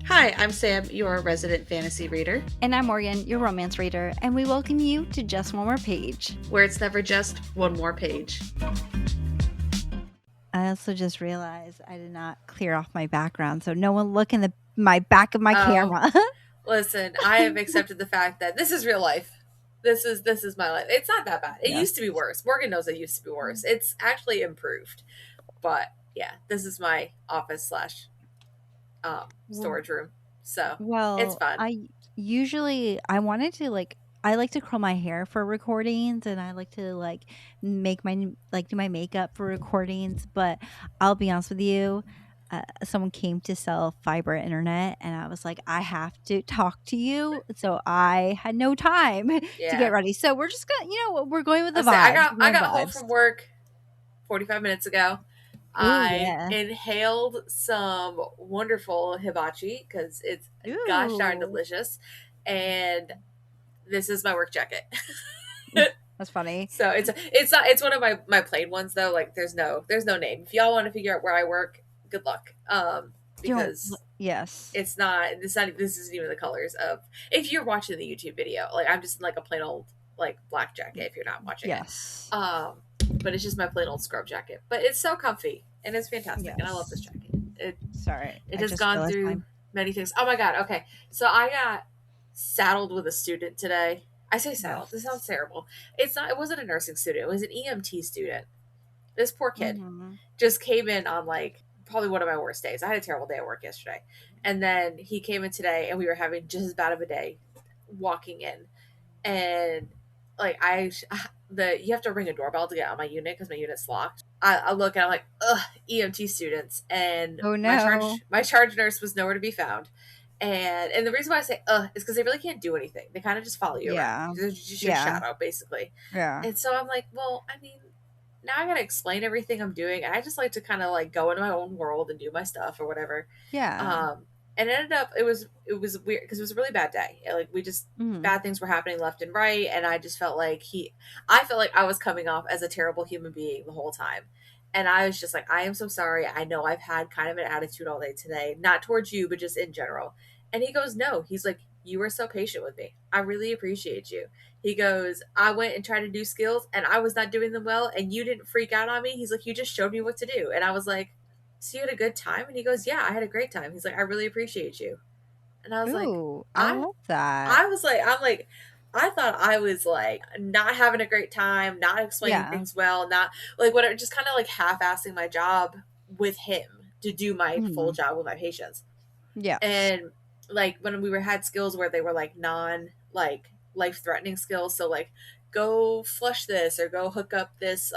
Hi, I'm Sam, your resident fantasy reader, And I'm Morgan, your romance reader, and we welcome you to Just One More Page. where it's never just one more page. I also just realized I did not clear off my background, so no one look in my back of my camera. Listen, I have accepted the fact that this is real life. This is my life. It's not that bad. It used to be worse. Morgan knows it used to be worse. It's actually improved. But yeah, this is my office slash storage room. So it's fun. I wanted to I like to curl my hair for recordings, and I like to make do my makeup for recordings. But I'll be honest with you, someone came to sell fiber internet, and I was like, I have to talk to you. So I had no time to get ready. So we're just gonna, we're going with the vibe. I got home from work 45 minutes ago. I inhaled some wonderful hibachi because it's gosh darn delicious, and this is my work jacket. That's funny. So it's one of my plain ones though. Like there's no name. If y'all want to figure out where I work, good luck. Because yes, it's not. This isn't even the colors of. If you're watching the YouTube video, like I'm just in like a plain old like black jacket. If you're not watching it, but it's just my plain old scrub jacket. But it's so comfy and it's fantastic, and I love this jacket. It has gone through many things. Oh my god. Okay, so I got saddled with a student today. I say saddled. This sounds terrible. It's not. It wasn't a nursing student. It was an EMT student. This poor kid just came in on like probably one of my worst days. I had a terrible day at work yesterday, and then he came in today, and we were having just as bad of a day walking in, and like you have to ring a doorbell to get on my unit because my unit's locked. I look and I'm like, ugh, EMT students, and my charge nurse was nowhere to be found. And the reason why I say is because they really can't do anything. They kind of just follow you around. They're just your shadow, basically. Yeah. And so I'm like, well, I mean, now I gotta explain everything I'm doing, and I just like to kind of like go into my own world and do my stuff or whatever. Yeah. And it ended up it was weird because it was a really bad day. Like we just bad things were happening left and right, and I just felt like I felt like I was coming off as a terrible human being the whole time. And I was just like, I am so sorry. I know I've had kind of an attitude all day today, not towards you, but just in general. And he goes, no. He's like, you were so patient with me. I really appreciate you. He goes, I went and tried to do skills, and I was not doing them well, and you didn't freak out on me. He's like, you just showed me what to do. And I was like, so you had a good time? And he goes, yeah, I had a great time. He's like, I really appreciate you. And I was I love that. I thought I was like not having a great time, not explaining things well, not like whatever, just kind of like half-assing my job with him to do my full job with my patients. Yeah. And like when we had skills where they were like life-threatening skills, so like go flush this or go hook up this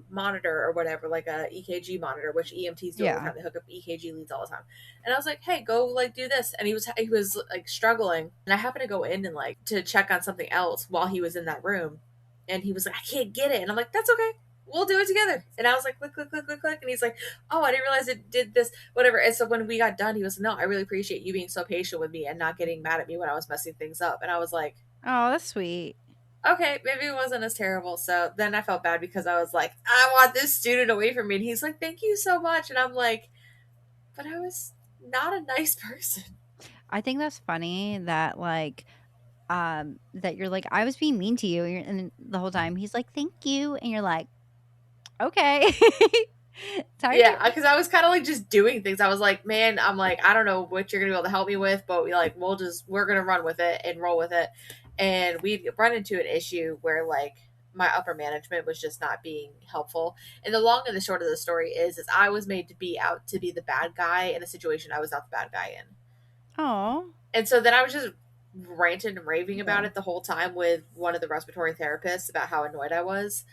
monitor or whatever, like a EKG monitor, which EMTs do all the time. They hook up EKG leads all the time. And I was like, hey, go like do this. And he was like struggling, and I happened to go in and like to check on something else while he was in that room, and he was like, I can't get it. And I'm like, that's okay, we'll do it together. And I was like, click, click, click, click, click. And he's like, oh, I didn't realize it did this, whatever. And so when we got done, he was, no, I really appreciate you being so patient with me and not getting mad at me when I was messing things up. And I was like, oh, that's sweet. Okay, maybe it wasn't as terrible. So then I felt bad because I was like, I want this student away from me. And he's like, thank you so much. And I'm like, but I was not a nice person. I think that's funny that that you're like, I was being mean to you, and the whole time he's like, thank you, and you're like, okay. Yeah, because I was kind of like just doing things. I was like, man, I'm like, I don't know what you're gonna be able to help me with, but we're gonna run with it and roll with it. And we'd run into an issue where like my upper management was just not being helpful. And the long and the short of the story is I was made to be out to be the bad guy in a situation I was not the bad guy in. Oh. And so then I was just ranting and raving about it the whole time with one of the respiratory therapists about how annoyed I was.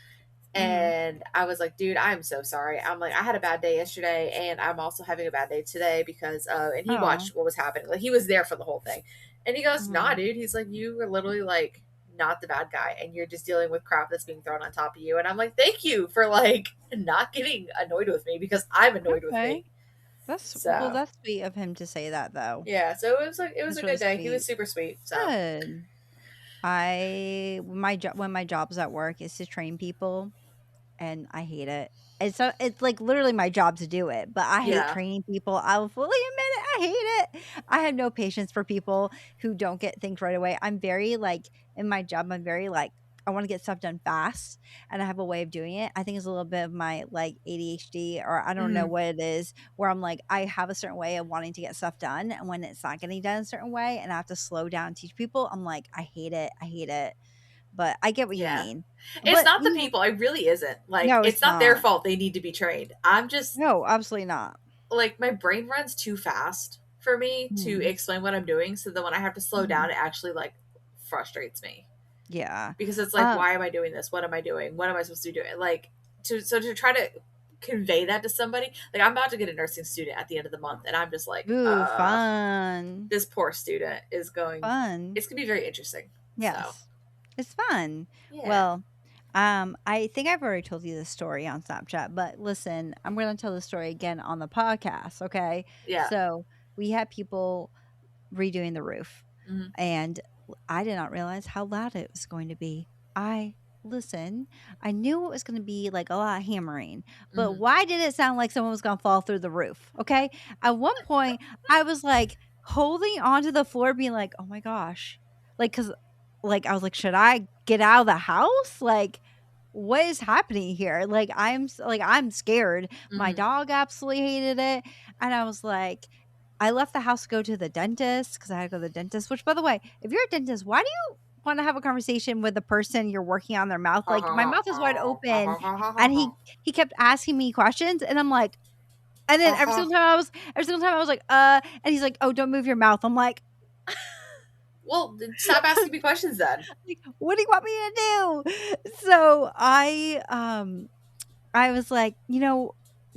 And I was like, dude, I'm so sorry. I'm like, I had a bad day yesterday, and I'm also having a bad day today because and he watched what was happening. Like, he was there for the whole thing. And he goes, nah, dude. He's like, you were literally like not the bad guy, and you're just dealing with crap that's being thrown on top of you. And I'm like, thank you for like not getting annoyed with me, because I'm annoyed with me. That's sweet of him to say that, though. Yeah, so it was a really good day. Sweet. He was super sweet. So good. When my job's at work is to train people, and I hate it. It's like literally my job to do it, but I hate Yeah. training people. I will fully admit it. I hate it. I have no patience for people who don't get things right away. I'm very like in my job, I'm very like I want to get stuff done fast and I have a way of doing it. I think it's a little bit of my like ADHD or I don't know Mhm. what it is where I'm like I have a certain way of wanting to get stuff done and when it's not getting done a certain way and I have to slow down and teach people, I'm like I hate it. I hate it. But I get what you Yeah. mean. It's But not the you know, people. It really isn't. Like, no, it's it's not their not. fault they need to be trained. I'm just No, absolutely not. like my brain runs too fast for me to Mhm, explain what I'm doing. So then when I have to slow mhm. down, it actually like frustrates me Yeah. because it's like, Um, why am I doing this? What am I doing? What am I supposed to do? Like to try to convey that to somebody. Like I'm about to get a nursing student at the end of the month, and I'm just like, ooh, fun. this poor student is going. Fun. It's gonna be very interesting. So Yes. It's fun. yeah, Well, I think I've already told you this story on Snapchat, but listen, I'm gonna tell the story again on the podcast, okay? yeah. So we had people redoing the roof. Mm-hmm. And I did not realize how loud it was going to be. I listen, I knew it was going to be like a lot of hammering, but Mm-hmm. why did it sound like someone was going to fall through the roof? Okay. At one point, I was like holding onto the floor, being like, oh my gosh. Like, cause like I was like, should I get out of the house? Like, what is happening here? Like, I'm scared. My Mm-hmm. dog absolutely hated it. And I was like, I left the house to go to the dentist because I had to go to the dentist, which by the way, if you're a dentist, why do you want to have a conversation with the person you're working on their mouth? Like my mouth is wide open and he kept asking me questions and I'm like and then every single time I was like, and he's like, oh, don't move your mouth. I'm Well, then stop asking me questions then. like, what do you want me to do? So I was like,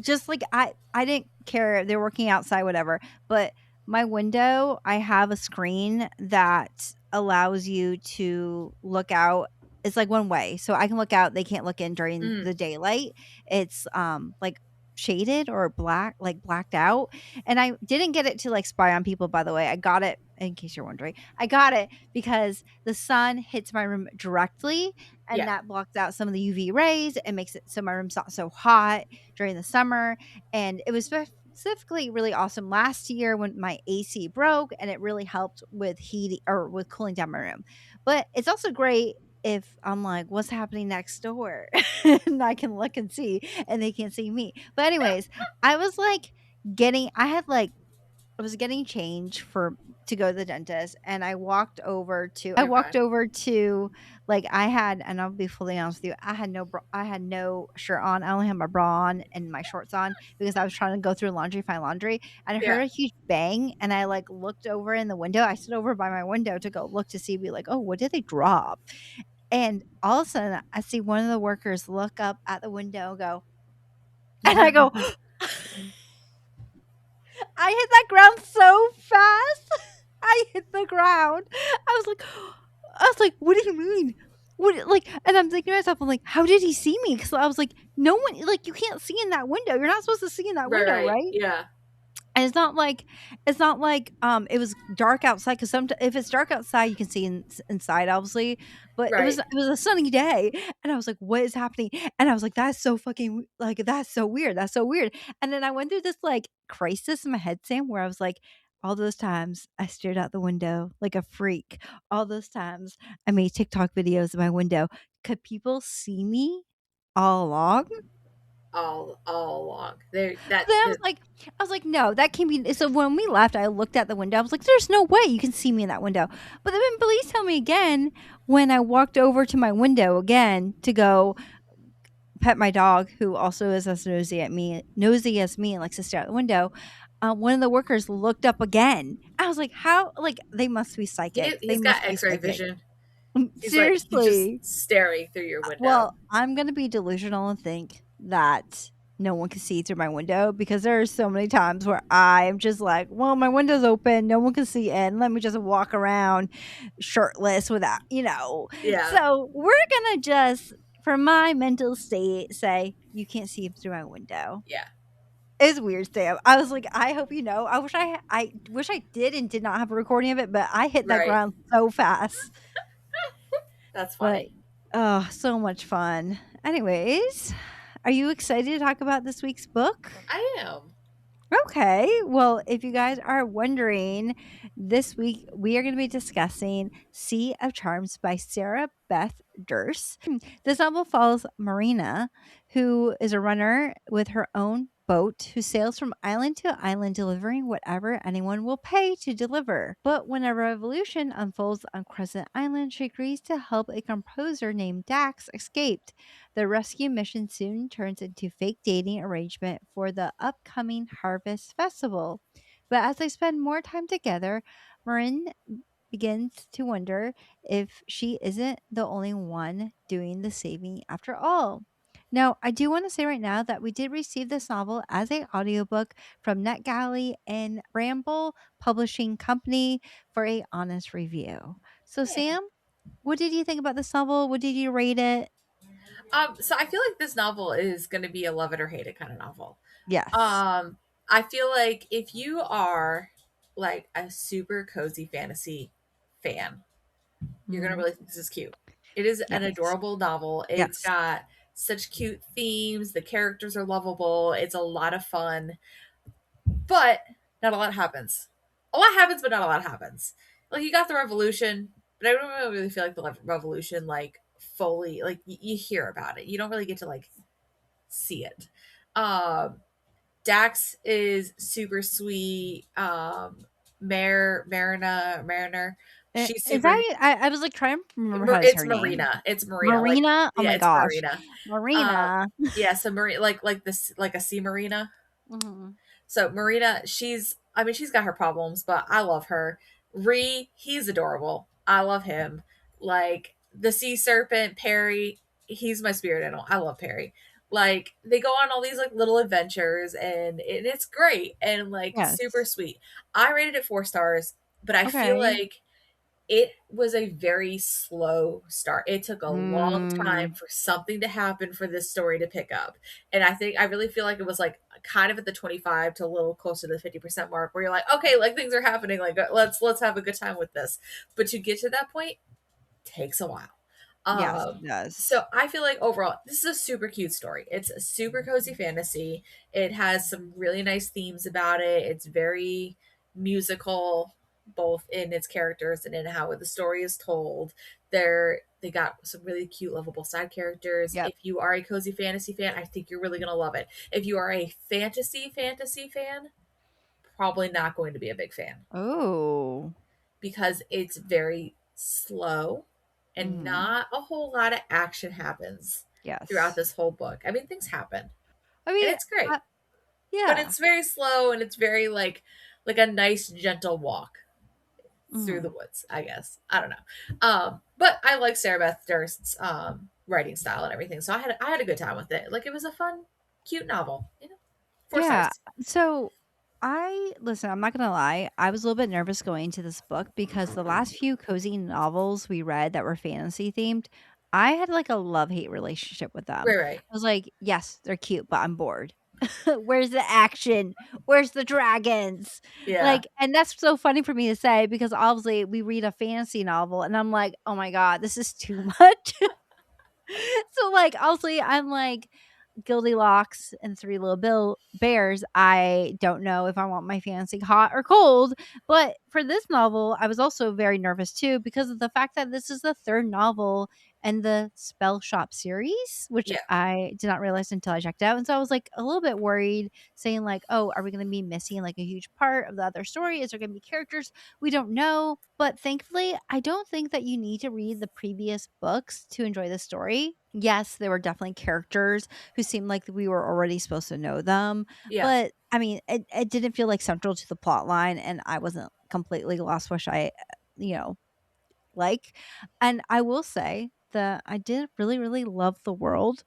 just like I didn't care. They're working outside, whatever. But my window, I have a screen that allows you to look out. It's like one way, so I can look out. They can't look in during Mm, the daylight. It's like shaded or black, like blacked out. And I didn't get it to like spy on people. By the way, I got it. In case you're wondering, I got it because the sun hits my room directly and yeah. that blocks out some of the UV rays and makes it so my room's not so hot during the summer. And it was specifically really awesome last year when my AC broke and it really helped with heating or with cooling down my room. But it's also great if I'm like, what's happening next door? And I can look and see and they can't see me. But anyways, I was like I had like I was getting change for to go to the dentist and I Okay. walked over to like I had and I'll be fully honest with you, I had no shirt on. I only had my bra on and my shorts on because I was trying to go through laundry, find laundry, and I heard Yeah. a huge bang and I like looked over in the window. I stood over by my window to go look to see be like, "Oh, what did they drop?" And all of a sudden I see one of the workers look up at the window go and I go I hit that ground so fast. I hit the ground. I was like, what do you mean? What like and I'm thinking to myself, I'm like, how did he see me? Because I was like, no one like you can't see in that window. You're not supposed to see in that Right, window, right. right? Yeah. And it's not like it was dark outside because if it's dark outside you can see inside obviously, but Right. it was a sunny day and I was like, what is happening? And I was like, that's so fucking like that's so weird, that's so weird. And then I went through this like crisis in my head, Sam, where I was like, all those times I stared out the window like a freak, all those times I made TikTok videos in my window, could people see me all along? All along. There that Then the I was like, "No, that can't be." So when we left, I looked at the window. I was like, "There's no way you can see me in that window." But then police tell me again when I walked over to my window again to go pet my dog, who also is as nosy as me, and likes to stare out the window. One of the workers looked up again. I was like, "How? Like they must be psychic. They he's got must be X-ray psychic." vision. He's just Seriously. staring through your window. Well, I'm gonna be delusional and think that no one can see through my window because there are so many times where I'm just like, well, my window's open, no one can see in. Let me just walk around shirtless without, Yeah. So we're gonna just, for my mental state, say you can't see through my window. Yeah. It's weird, Sam. I was like, I hope you know. I wish I did and did not have a recording of it, but I hit that Right. ground so fast. That's But funny. oh, so much fun. Anyways, are you excited to talk about this week's book? I am. Okay. Well, if you guys are wondering, this week we are going to be discussing Sea of Charms by Sarah Beth Durst. This novel follows Marina, who is a runner with her own boat who sails from island to island delivering whatever anyone will pay to deliver. But when a revolution unfolds on Crescent Island, she agrees to help a composer named Dax escape. The rescue mission soon turns into fake dating arrangement for the upcoming Harvest Festival. But as they spend more time together, Marin begins to wonder if she isn't the only one doing the saving after all. Now, I do want to say right now that we did receive this novel as a audiobook from NetGalley and Bramble Publishing Company for a honest review. So, Yeah. Sam, what did you think about this novel? What did you rate it? So I feel like this novel is going to be a love it or hate it kind of novel. Yes. Um, I feel like if you are like a super cozy fantasy fan, you're gonna Mhm. really think this is cute. It is an Yes. adorable novel. It's Yes. got such cute themes. The characters are lovable. It's a lot of fun, but not a lot happens. A lot happens, but not a lot happens. Like you got the revolution, but I don't really feel like the revolution like fully like you hear about it. You don't really get to like see it. Um, Dax is super sweet. Mariner, she's Is super. that I was, like, trying to remember how to say It's her name. Marina. It's Marina. Like Marina? Oh yeah, my it's gosh. Marina. Uh, Marina. yeah. So Marina, like this, like a sea marina. Mhm. So Marina, she's. I mean, she's got her problems, but I love her. He's adorable. I love him. Like the sea serpent, Perry. He's my spirit animal. I love Perry. Like they go on all these like little adventures, and it's great and like super Yes. sweet. I rated it 4 stars, but I feel Okay. like it was a very slow start. It took a long time Mm. for something to happen for this story to pick up. And I really feel like it was like kind of at the 25 to a little closer to the 50% mark where you're like, okay, like things are happening. Like let's have a good time with this. But to get to that point takes a while. Yes, Um, it does. so I feel like overall, this is a super cute story. It's a super cozy fantasy. It has some really nice themes about it. It's very musical, both in its characters and in how the story is told. They got some really cute, lovable side characters. Yep. If you are a cozy fantasy fan, I think you're really gonna love it. If you are a fantasy fan, probably not going to be a big fan Oh. because it's very slow and Mhm. not a whole lot of action happens throughout Yes. this whole book. I mean, things happen I and mean, it's great, but yeah. it's very slow and it's very like a nice gentle walk through the Mhm. woods, I guess. I don't know. But I like Sarah Beth Durst's writing style and everything. So I had a good time with it. Like it was a fun, cute novel, you know. Four Yeah. stars. So listen, I'm not gonna lie, I was a little bit nervous going into this book because the last few cozy novels we read that were fantasy themed, I had like a love-hate relationship with them. Right, right. I was like, yes, they're cute, but I'm bored. Where's the action? Where's the dragons? Yeah. Like, and that's so funny for me to say because obviously we read a fantasy novel and I'm like, oh my God, this is too much. So like obviously I'm like Goldilocks and Three Little Bears, I don't know if I want my fancy hot or cold. But for this novel, I was also very nervous too because of the fact that this is the third novel in the Spell Shop series, which Yeah. I did not realize until I checked out. And so I was like a little bit worried, saying, like, oh, are we going to be missing like a huge part of the other story? Is there going to be characters we don't know? But thankfully, I don't think that you need to read the previous books to enjoy the story. Yes, there were definitely characters who seemed like we were already supposed to know them. Yeah. But I mean, it didn't feel like central to the plot line, and I wasn't completely lost, which I, you know, like. And I will say that I did really, really love the world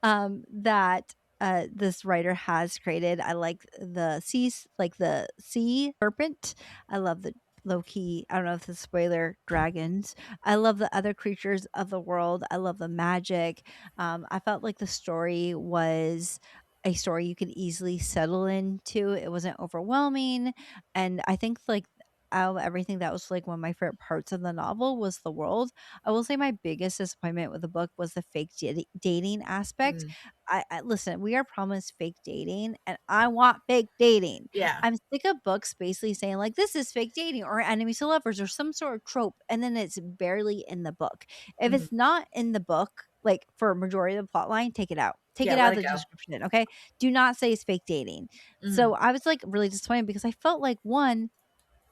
that this writer has created. I like the sea serpent. I love the low key. I don't know if it's a spoiler. Dragons. I love the other creatures of the world. I love the magic. I felt like the story was a story you could easily settle into. It wasn't overwhelming, and I think like out of everything, that was like one of my favorite parts of the novel was the world. I will say my biggest disappointment with the book was the fake dating aspect. Mm. I listen, we are promised fake dating, and I want fake dating. Yeah. I'm sick of books basically saying like this is fake dating or enemies to lovers or some sort of trope, and then it's barely in the book. If Mhm. it's not in the book, like for a majority of the plot line, take it out. Take Yeah, it let out of it the go. description, okay? Do not say it's fake dating. Mhm. So I was like really disappointed because I felt like one,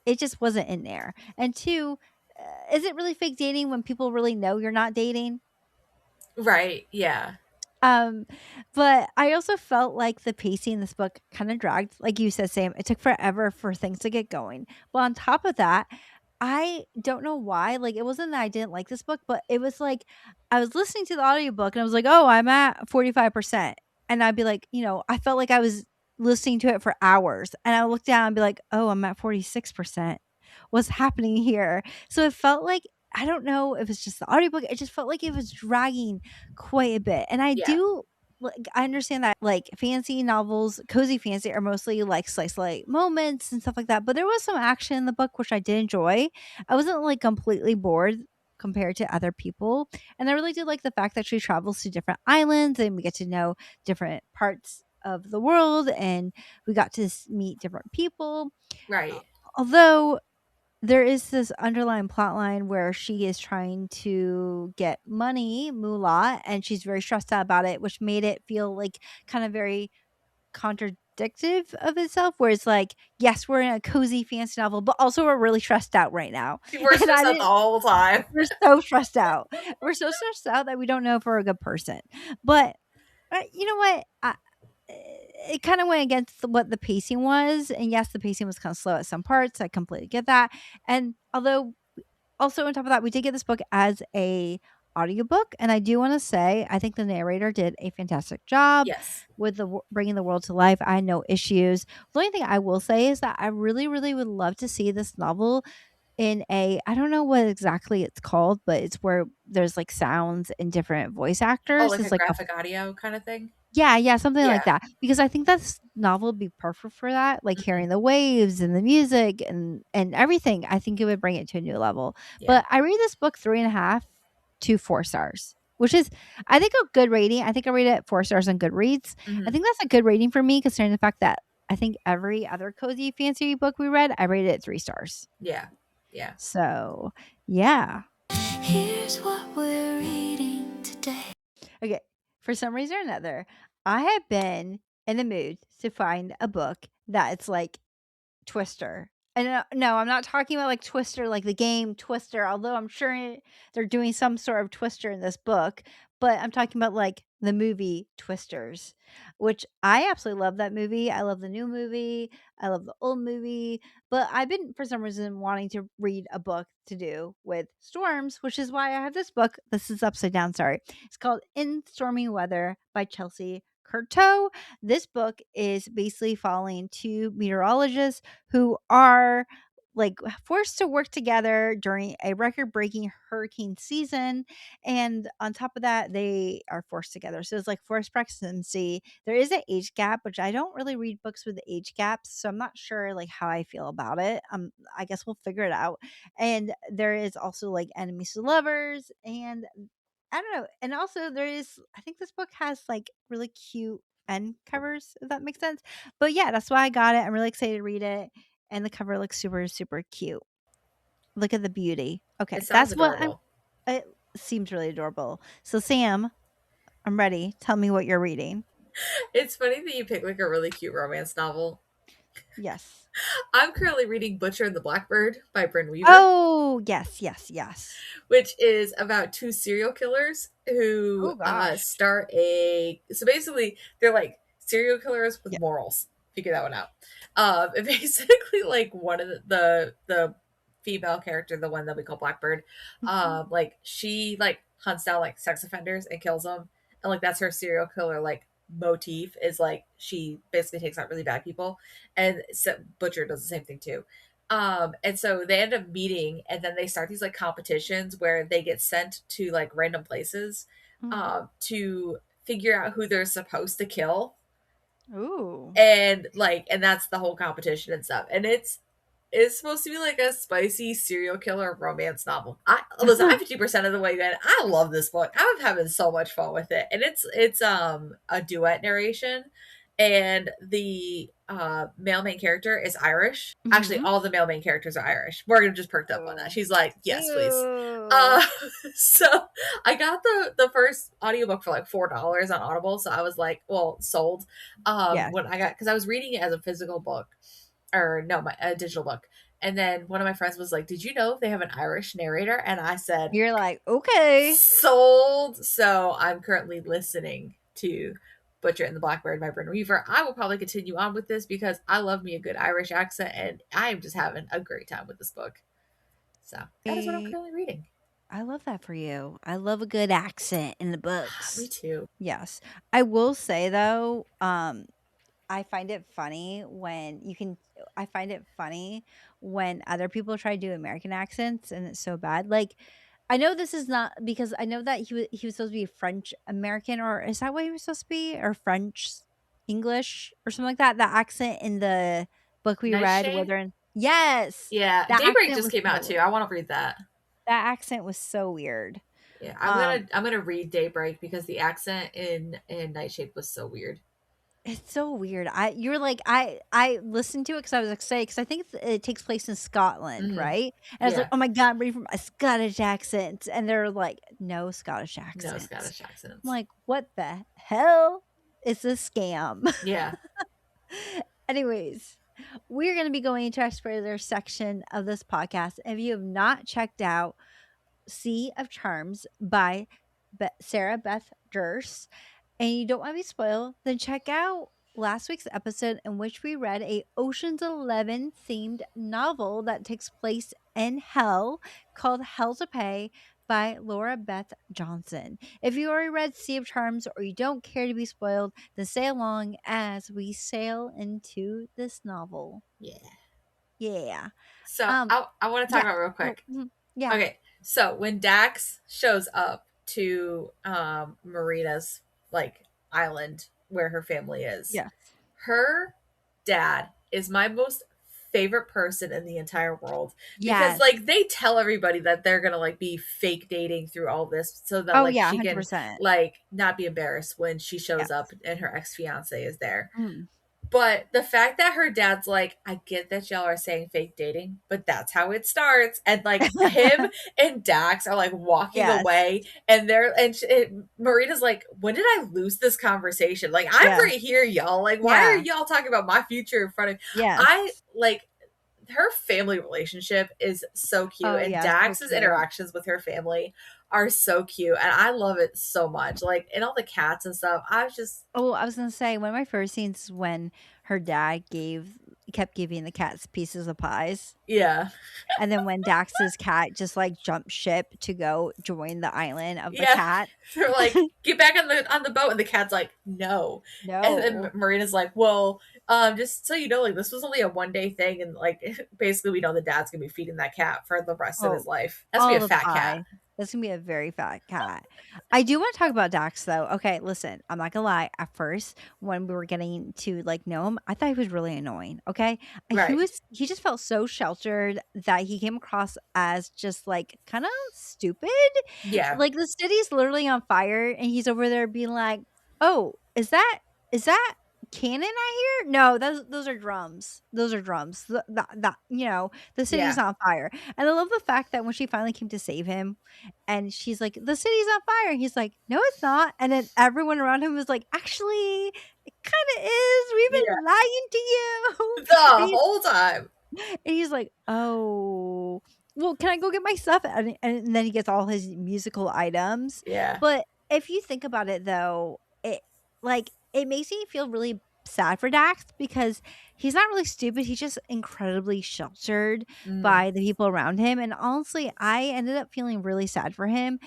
it just wasn't in there, and two, is it really fake dating when people really know you're not dating? Right, yeah. Um, but I also felt like the pacing in this book kinda dragged, like you said, Sam, it took forever for things to get going. But on top of that, I don't know why, like, it wasn't that I didn't like this book, but it was like I was listening to the audiobook and I was like, "Oh, I'm at 45%." And I'd be like, I felt like I was listening to it for hours, and I would look down and be like, "Oh, I'm at 46%. What's happening here?" So it felt like, I don't know if it's just the audiobook, it just felt like it was dragging quite a bit. And I Yeah. do, like, I understand that like fancy novels, cozy fancy, are mostly like slice of life moments and stuff like that. But there was some action in the book which I did enjoy. I wasn't like completely bored compared to other people. And I really did like the fact that she travels to different islands and we get to know different parts of the world, and we got to meet different people. Uh, Right. Although there is this underlying plot line where she is trying to get money, moolah, and she's very stressed out about it, which made it feel like kind of very contradictive of itself. Where it's like, yes, we're in a cozy fancy novel, but also we're really stressed out right now. People are And I stressed out the didn't, whole time. we're so stressed out. We're so stressed out that we don't know if we're a good person. But you know what? It kind of went against what the pacing was. And yes, the pacing was kind of slow at some parts. I completely get that. And although also on top of that, we did get this book as a audiobook, and I do want to say I think the narrator did a fantastic job Yes. with bringing the world to life. I had no issues. The only thing I will say is that I really, really would love to see this novel in a, I don't know what exactly it's called, but it's where there's like sounds and different voice Oh, actors. like It's a like a, graphic audio kind of thing? yeah, yeah, something like Yeah. that. Because I think this novel would be perfect for that, like Mhm. hearing the waves and the music and everything. I think it would bring it to a new level. Yeah. But I read this book 3.5 to 4 stars, which is, I think, a good rating. I think I rate it at 4 stars on Goodreads. I Mhm. think that's a good rating for me, considering the fact that I think every other cozy fancy book we read, I rated it 3 stars. Yeah. Yeah. So, yeah. Here's what we're reading today. Okay. For some reason or another, I have been in the mood to find a book that it's like Twister. And no, I'm not talking about like Twister, like the game Twister, although I'm sure they're doing some sort of Twister in this book. But I'm talking about like the movie Twisters, which I absolutely love that movie. I love the new movie. I love the old movie. But I've been, for some reason, wanting to read a book to do with storms, which is why I have this book. This is upside down, sorry. It's called In Stormy Weather by Chelsea Curto. This book is basically following two meteorologists who are like forced to work together during a record breaking hurricane season. And on top of that, they are forced together. So it's like forced proximity. There is an age gap, which I don't really read books with age gaps. So I'm not sure like how I feel about it. I guess we'll figure it out. And there is also like enemies to lovers, and I don't know. And also there is, I think this book has like really cute end covers, if that makes sense. But yeah, that's why I got it. I'm really excited to read it. And the cover looks super, super cute. Look at the beauty. Okay. It sounds That's what adorable. it seems really adorable. So Sam, I'm ready. Tell me what you're reading. It's funny that you pick like a really cute romance novel. Yes. I'm currently reading Butcher and the Blackbird by Bryn Weaver, Oh, yes, yes, yes. which is about two serial killers who Oh gosh. start a. So basically, they're like serial killers with Yeah. morals. Figure that one out. And basically, like one of the female character, the one that we call Blackbird, Mhm. like she like hunts down like sex offenders and kills them, and like that's her serial killer like motif is like she basically takes out really bad people, and so Butcher does the same thing too. And so they end up meeting and then they start these like competitions where they get sent to like random places Mhm. to figure out who they're supposed to kill. Ooh. And like and that's the whole competition and stuff. And it's It's supposed to be like a spicy serial killer romance novel. Listen, I'm 50% of the way in. I love this book. I'm having so much fun with it. And it's a duet narration, and the male main character is Irish. Actually, all the male main characters are Irish. Morgan just perked up on that. She's like, yes, please. So I got the first audiobook for like $4 on Audible. So I was like, well, sold. When I got, because I was reading it as a physical book, or no, a digital book. And then one of my friends was like, did you know they have an Irish narrator? And I said, you're like, okay, sold. So I'm currently listening to Butcher and the Blackbird by Bryn Weaver. I will probably continue on with this because I love me a good Irish accent, and I am just having a great time with this book. So that is what I'm currently reading. I love that for you. I love a good accent in the books. Me too. Yes. I will say though, I find it funny when other people try to do American accents and it's so bad. Like, I know this is not, because I know that he was supposed to be French American, or is that what he was supposed to be? Or French English or something like that. The accent in the book we read where they're in, yes. Yeah. Daybreak just came out too. I want to read that. That accent was so weird. Yeah, I'm gonna read Daybreak because the accent in Nightshade was so weird. It's so weird. I listened to it because I was excited, because I think it takes place in Scotland, right? And I was like, oh my god, I'm ready for my Scottish accent. And they're like, no Scottish accents. No Scottish accents. I'm like, what the hell is this scam? Yeah. Anyways, we're going to be going into our spoiler section of this podcast. If you have not checked out Sea of Charms by Sarah Beth Durst, and you don't want to be spoiled, then check out last week's episode in which we read a Ocean's 11 themed novel that takes place in hell called Hell to Pay by Laura Beth Johnson. If you already read Sea of Charms or you don't care to be spoiled, then stay along as we sail into this novel. Yeah. So I want to talk about real quick. Yeah. Okay. So when Dax shows up to Marina's like island where her family is, her dad is my most favorite person in the entire world, because like they tell everybody that they're gonna like be fake dating through all this so that she 100%. Can like not be embarrassed when she shows up and her ex-fiance is there. But the fact that her dad's like, I get that y'all are saying fake dating, but that's how it starts. And like him and Dax are like walking away, and Marina's like, when did I lose this conversation? Like, I'm right here, y'all. Like, why are y'all talking about my future in front of me? I like her family relationship is so cute, and Dax's interactions with her family are so cute, and I love it so much. Like, and all the cats and stuff. I was gonna say, one of my first scenes when her dad kept giving the cats pieces of pies. Yeah. And then when Dax's cat just like jumped ship to go join the island of the cat. They're like, get back on the boat, and the cat's like, no. And then Marina's like, well, just so you know, like this was only a 1-day thing, and like basically we know the dad's gonna be feeding that cat for the rest of his life. That's gonna be a fat cat. That's gonna be a very fat cat. I do want to talk about Dax though. Okay, listen, I'm not gonna lie. At first, when we were getting to like know him, I thought he was really annoying. Okay, he just felt so sheltered that he came across as just like kind of stupid. Yeah, like the city's literally on fire, and he's over there being like, "Oh, is that cannon I hear? No, those are drums. Those are drums. That you know, the city's on fire." And I love the fact that when she finally came to save him, and she's like, "The city's on fire," and he's like, "No, it's not." And then everyone around him was like, "Actually, it kind of is. We've been lying to you the whole time." And he's like, "Oh, well, can I go get my stuff?" And then he gets all his musical items. Yeah. But if you think about it, though, it makes me feel really sad for Dax, because he's not really stupid. He's just incredibly sheltered by the people around him. And honestly, I ended up feeling really sad for him.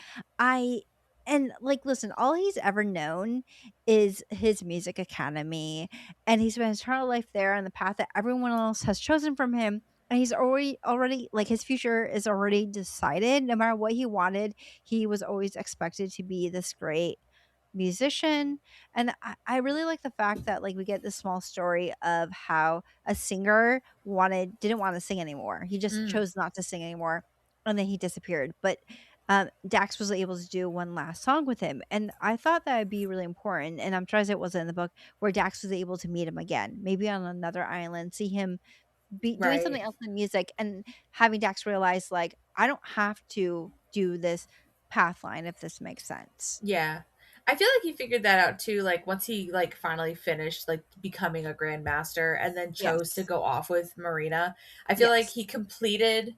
Listen, all he's ever known is his music academy, and he spent his entire life there on the path that everyone else has chosen from him. And he's already like his future is already decided. No matter what he wanted, he was always expected to be this great musician. And I really like the fact that like we get this small story of how a singer didn't want to sing anymore. He just Mm, chose not to sing anymore, and then he disappeared. But Dax was able to do one last song with him, and I thought that would be really important. And I'm surprised it wasn't in the book, where Dax was able to meet him again, maybe on another island, see him be doing right. something else in music, and having Dax realize like I don't have to do this path line if this makes sense. Yeah. I feel like he figured that out too, like once he like finally finished like becoming a grandmaster and then chose to Yes. go off with Marina. I feel like Yes. he completed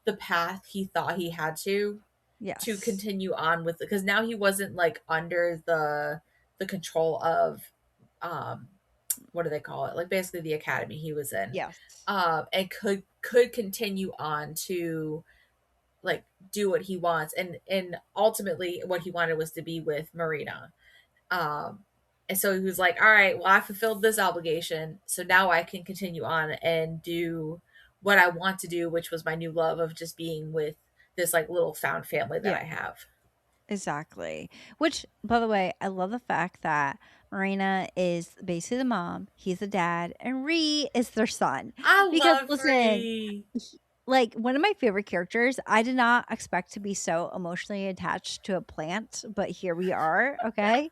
the path he thought he had to Yes. continue on with it because now he wasn't like under the control of um what do they call it? Like basically the academy he was in. Yes. And could continue on to like do what he wants and ultimately what he wanted was to be with Marina. Um and so he was like, all right, well I fulfilled this obligation, so now I can continue on and do what I want to do, which was my new love of just being with this like little found family that Yeah. I have. Exactly. Which, by the way, I love the fact that Marina is basically the mom, he's the dad, and Ree is their son. I Because love listen, Free. like one of my favorite characters, I did not expect to be so emotionally attached to a plant, but here we are. Okay.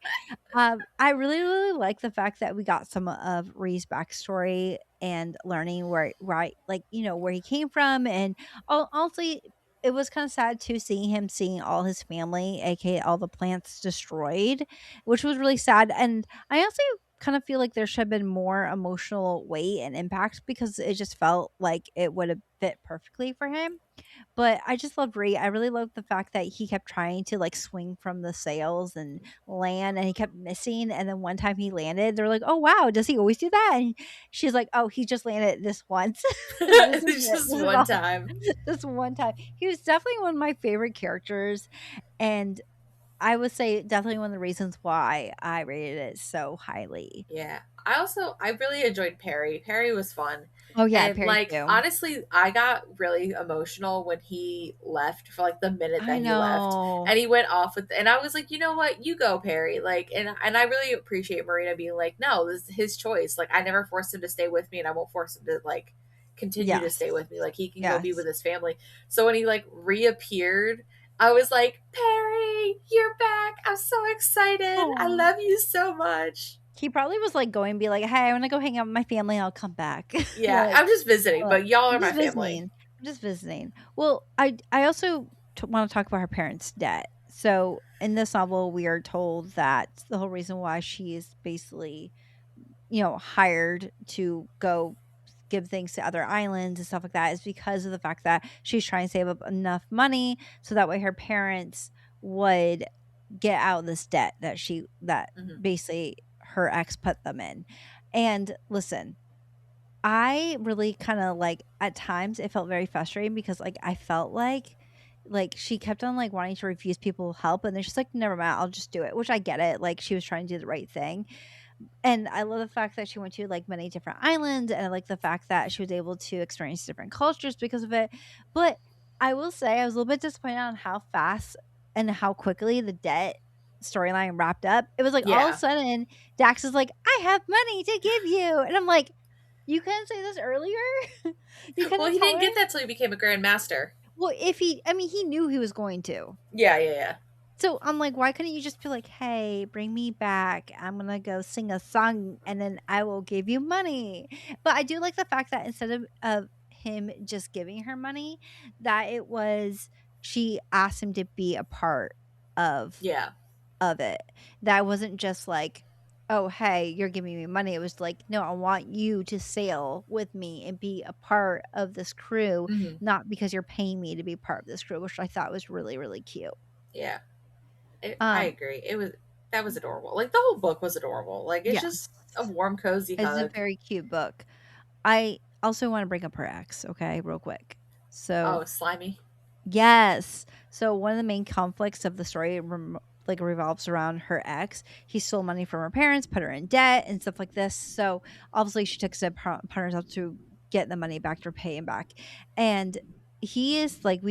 I really, really like the fact that we got some of Ree's backstory and learning like, where he came from. And honestly, it was kind of sad too seeing him seeing all his family, aka all the plants destroyed, which was really sad. And I also kind of feel like there should have been more emotional weight and impact because it just felt like it would have fit perfectly for him. But I just love Ree. I really love the fact that he kept trying to like swing from the sails and land, and he kept missing. And then one time he landed, they're like, "Oh wow, does he always do that?" And she's like, "Oh, he just landed this once. This is it. Just This is one all. time. This one time." He was definitely one of my favorite characters, and I would say definitely one of the reasons why I rated it so highly. Yeah. I really enjoyed Perry. Perry was fun. Oh yeah, And Perry like too. honestly, I got really emotional when he left for like the minute I that he left. know. And he went off with and I was like, "You know what? You go, Perry." Like and I really appreciate Marina being like, "No, this is his choice. Like I never forced him to stay with me and I won't force him to like continue to Yes. stay with me. Like he can go be with Yes. his family." So when he like reappeared, I was like, "Perry, you're back. I'm so excited. I Oh. love you so much." He probably was, like, going be like, "Hey, I wanna go hang out with my family, and I'll come back." Yeah, Like, I'm just visiting, but y'all are "I'm my just family. visiting. I'm just visiting." Well, I also wanna talk about her parents' debt. So, in this novel, we are told that the whole reason why she is basically, hired to go give things to other islands and stuff like that is because of the fact that she's trying to save up enough money so that way her parents would get out of this debt that Mhm. basically her ex put them in. And listen, I really kind of like at times it felt very frustrating because like I felt like she kept on like wanting to refuse people help and then she's like never mind, I'll just do it, which I get it, like she was trying to do the right thing. And I love the fact that she went to, like, many different islands, and I like the fact that she was able to experience different cultures because of it. But I will say I was a little bit disappointed on how fast and how quickly the debt storyline wrapped up. It was like all of a Yeah. sudden, Dax is like, "I have money to give you." And I'm like, "You couldn't say this earlier?" You Well, couldn't he tell didn't her? get that till he became a Grand Master. Well, I mean, he knew he was going to. Yeah, yeah, yeah. So I'm like, why couldn't you just be like, "Hey, bring me back. I'm gonna go sing a song and then I will give you money." But I do like the fact that instead of him just giving her money, that it was she asked him to be a part of Yeah. of it. That wasn't just like, "Oh, hey, you're giving me money." It was like, "No, I want you to sail with me and be a part of this crew, Mhm. not because you're paying me to be part of this crew," which I thought was really, really cute. Yeah. I Um, agree. That was adorable. Like the whole book was adorable. Like it's yes. just a warm, cozy It's a hug. very cute book. I also wanna bring up her ex, okay, real quick. So Oh, slimy. yes. So one of the main conflicts of the story revolves around her ex. He stole money from her parents, put her in debt and stuff like this. So obviously she took it upon herself to get the money back to pay him back. And he is like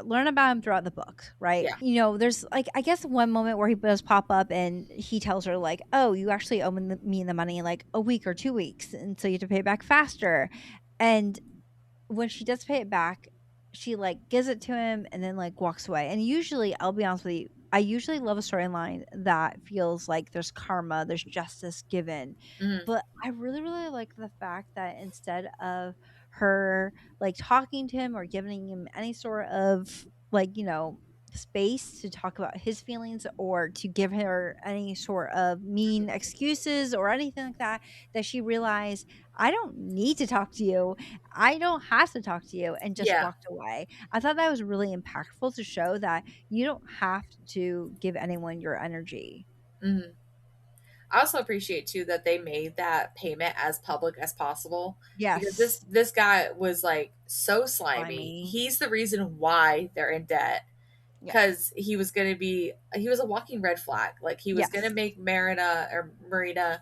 learn about him throughout the book, right? Yeah. You know, there's like, I guess one moment where he does pop up and he tells her like, "Oh, you actually owe me the money in like a week or 2 weeks, and so you have to pay it back faster." And when she does pay it back, she, like, gives it to him and then, like, walks away, and usually, I'll be honest with you, I usually love a storyline that feels like there's karma, there's justice given, Mm-hmm. but I really, really like the fact that instead of her, like, talking to him or giving him any sort of, like, you know, space to talk about his feelings or to give her any sort of mean excuses or anything like that, that she realized, "I don't need to talk to you. I don't have to talk to you," and just Yeah. walked away. I thought that was really impactful to show that you don't have to give anyone your energy. Mm-hmm. I also appreciate too that they made that payment as public as possible, because this Yes. this guy was like so slimy. Slimy. He's the reason why they're in debt, Yes. because he was a walking red flag. Like he was gonna Yes. make Marina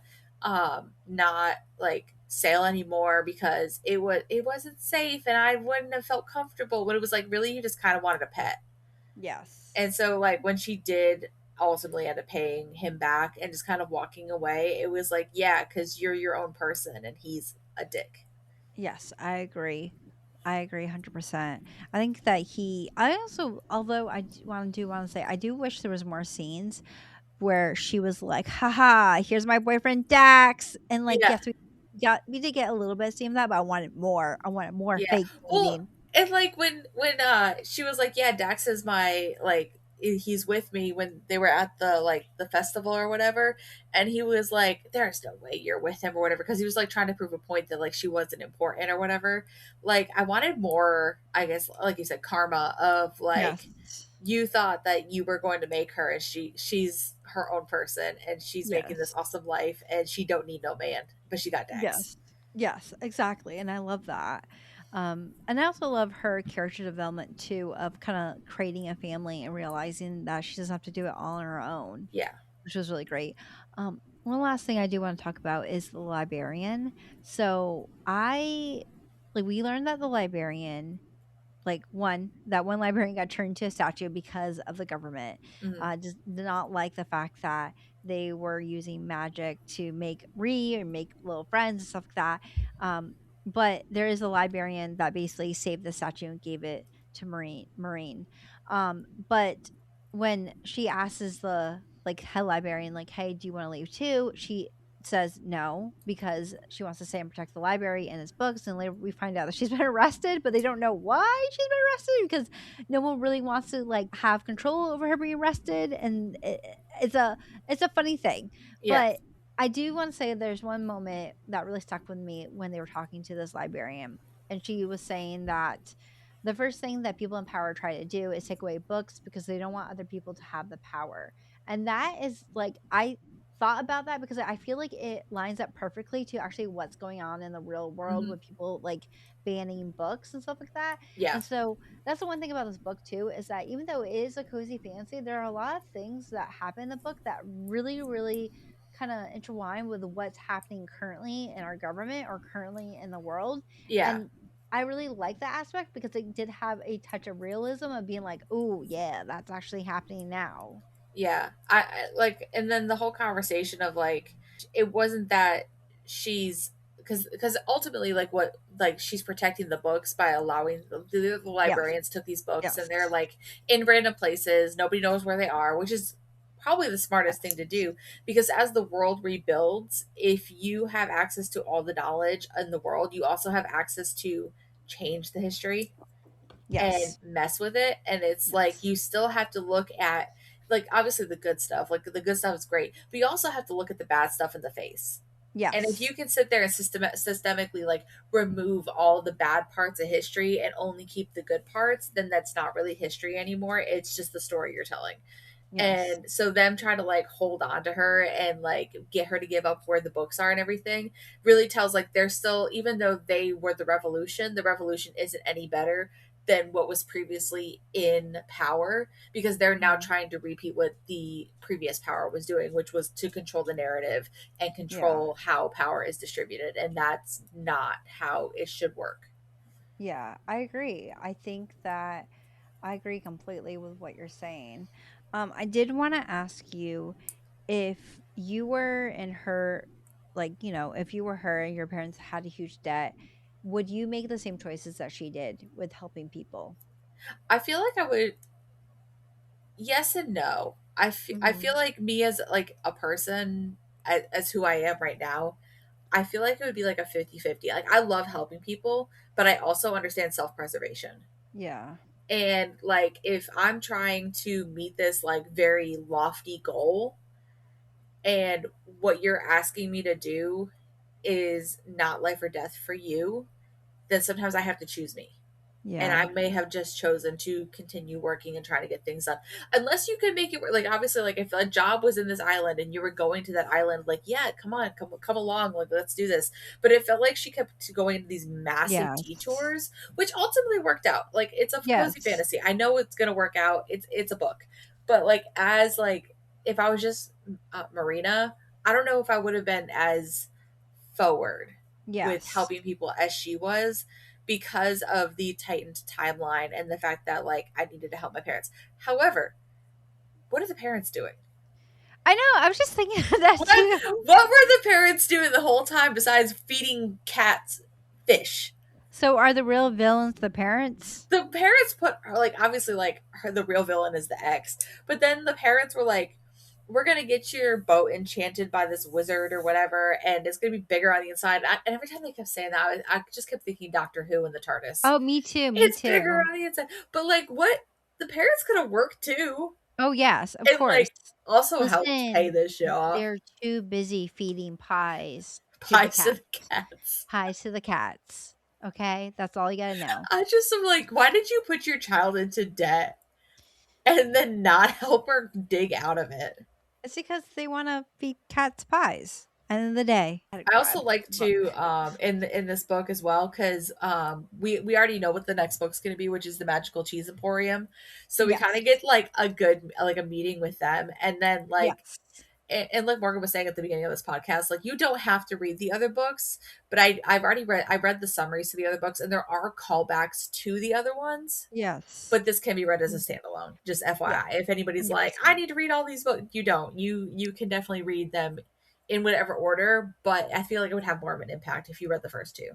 not like sail anymore because it wasn't safe and I wouldn't have felt comfortable. But it was like really you just kind of wanted a pet. Yes. And so like when she did ultimately end up paying him back and just kind of walking away, it was like, yeah, because you're your own person and he's a dick. Yes, I agree. I agree 100%. I think that I also, although I want to say, I do wish there was more scenes where she was like, haha, here's my boyfriend Dax. And like, Yeah. yes, we did get a little bit of scene of that, but I wanted more. I wanted more Yeah. fake Well, dating. and like when she was like, yeah, Dax is my like he's with me when they were at the festival or whatever, and he was like, there's no way you're with him or whatever, because he was like trying to prove a point that like she wasn't important or whatever. Like I wanted more, I guess, like you said, karma of Yes. like you thought that you were going to make her and she's her own person and she's making this Yes. awesome life and she don't need no man, but she got Dax. Yes. Yes, exactly, and I love that. And I also love her character development too of kinda creating a family and realizing that she doesn't have to do it all on her own, Yeah. which was really great. One last thing I do wanna talk about is the librarian. So, we learned that the librarian, like, that one librarian got turned into a statue because of the government. Hmm. Just did not like the fact that they were using magic to make or make little friends and stuff like that. But there is a librarian that basically saved the statue and gave it to Marine. But when she asks the like head librarian, like, "Hey, do you want to leave too?" She says no because she wants to stay and protect the library and its books. And later we find out that she's been arrested, but they don't know why she's been arrested because no one really wants to like have control over her being arrested. And it's a funny thing, Yeah. but I do want to say there's one moment that really stuck with me when they were talking to this librarian, and she was saying that the first thing that people in power try to do is take away books because they don't want other people to have the power. And that is like, I thought about that because I feel like it lines up perfectly to actually what's going on in the real world Hmm. with people like banning books and stuff like that. Yeah. And so that's the one thing about this book too, is that even though it is a cozy fantasy, there are a lot of things that happen in the book that really, really kind of intertwine with what's happening currently in our government or currently in the world. Yeah. And I really like that aspect because it did have a touch of realism of being like, oh yeah, that's actually happening now. Yeah. I like, and then the whole conversation of like, it wasn't that she's because ultimately like what like she's protecting the books by allowing the Yes. librarians took these books and Yes. they're like in random places, nobody knows where they are, which is probably the smartest thing Yes. to do, because as the world rebuilds, if you have access to all the knowledge in the world, you also have access to change the history and Yes. mess with it. And it's like Yes. you still have to look at like obviously the good stuff. Like the good stuff is great, but you also have to look at the bad stuff in the face. And if Yes. you can sit there and systemically like remove all the bad parts of history and only keep the good parts, then that's not really history anymore. It's just the story you're telling. Yes. And so them trying to like hold on to her and like get her to give up where the books are and everything really tells like they're still, even though they were the revolution isn't any better than what was previously in power, because they're now Mhm. trying to repeat what the previous power was doing, which was to control the narrative and Yeah. control how power is distributed, and that's not how it should work. Yeah, I agree. I think that I agree completely with what you're saying. I did want to ask you if you were in her, like, if you were her and your parents had a huge debt, would you make the same choices that she did with helping people? I feel like I would, yes and no. I Hmm. feel like me as like a person, as who I am right now, I feel like it would be like a 50-50. Like I love helping people, but I also understand self-preservation. Yeah. And like if I'm trying to meet this like very lofty goal, and what you're asking me to do is not life or death for you, then sometimes I have to choose me. And I Yeah. may have just chosen to continue working and trying to get things done. Unless you can make it work. Like obviously, like if a job was in this island and you were going to that island, like, yeah, come on, come along, like let's do this. But it felt like she kept going into these massive Yes. detours, which ultimately worked out. Like it's a cozy Yes. fantasy. I know it's gonna work out. It's a book. But like as like if I was just Marina, I don't know if I would have been as forward with Yes. helping people as she was, because of the tightened timeline and the fact that like I needed to help my parents. However, what are the parents doing? I know. I was just thinking of that What too. what were the parents doing the whole time besides feeding cats fish? So are the real villains the parents? The parents put like obviously like the real villain is the ex, but then the parents were like, we're gonna get your boat enchanted by this wizard or whatever, and it's gonna be bigger on the inside. And every time they kept saying that, I just kept thinking Doctor Who and the TARDIS. Oh, me too. Me It's bigger too. on the inside, but like what, the parents could have worked too, Oh, yes, of and course. like also helped pay Listen, this shit off. they're too busy feeding pies to the Pies to cats. the cats. Pies to the cats. Okay? That's all you gotta know. I just am like, why did you put your child into debt and then not help her dig out of it? It's because they wanna feed cats pies. End of the day. I had to I also grab like the book. to in this book as well, because we already know what the next book's going to be, which is the Magical Cheese Emporium. So we kind Yes. of get like a good like a meeting with them, and then like Yes. and like Morgan was saying at the beginning of this podcast, like you don't have to read the other books, but I read the summaries to the other books, and there are callbacks to the other ones. Yes. But this can be read as a standalone. Just Yeah. FYI, if anybody's like, I 100%. need to read all these books, you don't. You can definitely read them in whatever order. But I feel like it would have more of an impact if you read the first two.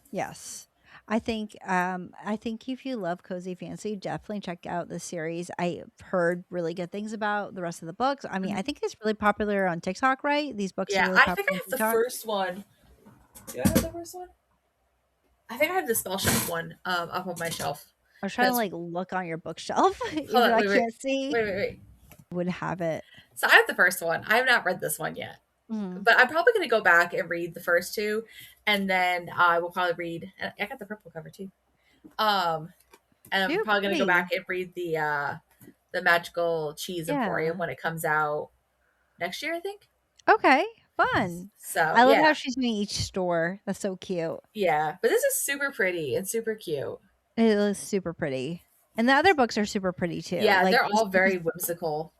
Yes. I think if you love cozy fantasy, definitely check out the series. I've heard really good things about the rest of the books. I mean, Mhm. I think it's really popular on TikTok, right? These books are Yeah, really I think popular I on have the TikTok. first one. Do I have the first one? I think I have the spell shelf one up on my shelf. I was trying to Because like look on your bookshelf, hold even on, though I wait, wait, can't see. wait. Would have it. So I have the first one. I have not read this one yet, Mhm. but I'm probably going to go back and read the first two, and then I will probably read. I got the purple cover too. Um, and I'm Too probably going to go back pretty. and read the Magical Cheese Emporium Yeah. when it comes out next year, I think. Okay. Fun. So I love yeah, how she's doing each store. That's so cute. yeah. But this is super pretty and super cute. It is super pretty. And the other books are super pretty too. Yeah, Like they're this all book is, very whimsical.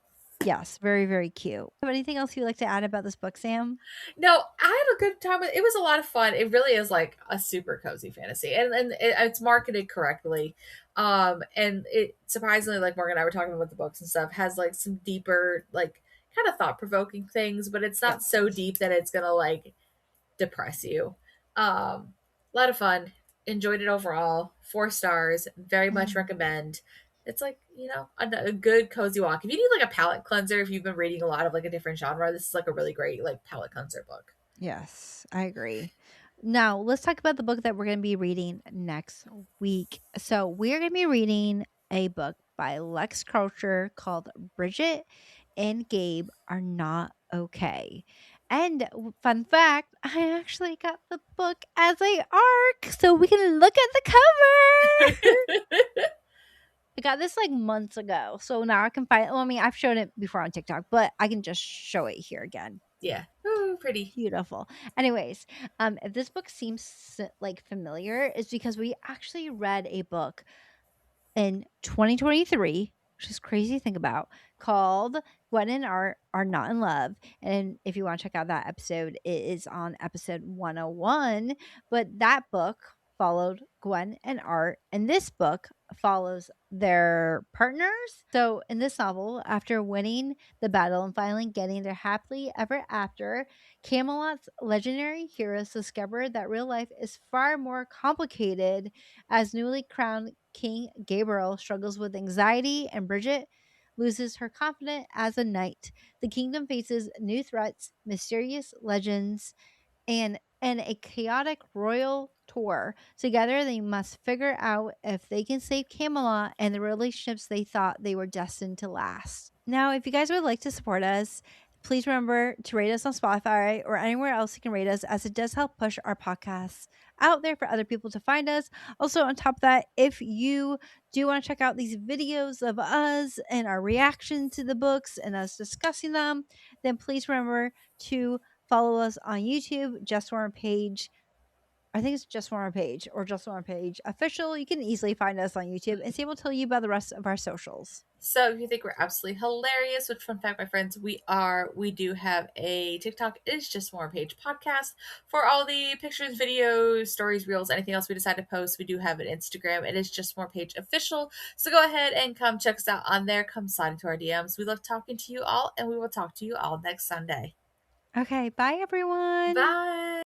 yes, very, very cute. Have anything else you'd like to add about this book, Sam? No, I had a good time with it. Was a lot of fun. It really is like a super cozy fantasy, and it's marketed correctly. And it surprisingly, like Morgan and I were talking about the books and stuff, has like some deeper, like kind of thought provoking things, but it's not so Yes. deep that it's gonna like depress you. A lot of fun. Enjoyed it overall. 4 stars. Very much Mhm. recommend. It's like, a good cozy walk. If you need like a palate cleanser, if you've been reading a lot of like a different genre, this is like a really great like palate cleanser book. Yes, I agree. Now, let's talk about the book that we're going to be reading next week. So, we're going to be reading a book by Lex Croucher called Bridget and Gabe Are Not Okay. And fun fact, I actually got the book as a arc, so we can look at the cover. I got this like months ago, so now I can find. Well, I mean, I've shown it before on TikTok, but I can just show it here again. Yeah. Ooh, pretty. Beautiful. Anyways, if this book seems like familiar, it's because we actually read a book in 2023, which is crazy to think about, called Gwen and Art Are Not in Love. And if you want to check out that episode, it is on episode 101. But that book followed Gwen and Art, and this book follows their partners. So, in this novel, after winning the battle and finally getting their happily ever after, Camelot's legendary heroes discover that real life is far more complicated as newly crowned King Gabriel struggles with anxiety and Bridget loses her confidence as a knight. The kingdom faces new threats, mysterious legends, and a chaotic royal tour. Together, they must figure out if they can save Camelot and the relationships they thought they were destined to last. Now, if you guys would like to support us, please remember to rate us on Spotify or anywhere else you can rate us, as it does help push our podcasts out there for other people to find us. Also, on top of that, if you do want to check out these videos of us and our reaction to the books and us discussing them, then please remember to follow us on YouTube, Just Warren Page. I think it's Just Warren Page or Just Warren Page Official. You can easily find us on YouTube, and Sam will tell you about the rest of our socials. So if you think we're absolutely hilarious, which fun fact, my friends, we do have a TikTok. It is Just Warren Page Podcast. For all the pictures, videos, stories, reels, anything else we decide to post, we do have an Instagram. It is Just Warren Page Official. So go ahead and come check us out on there. Come slide into our DMs. We love talking to you all, and we will talk to you all next Sunday. Okay, bye everyone. Bye.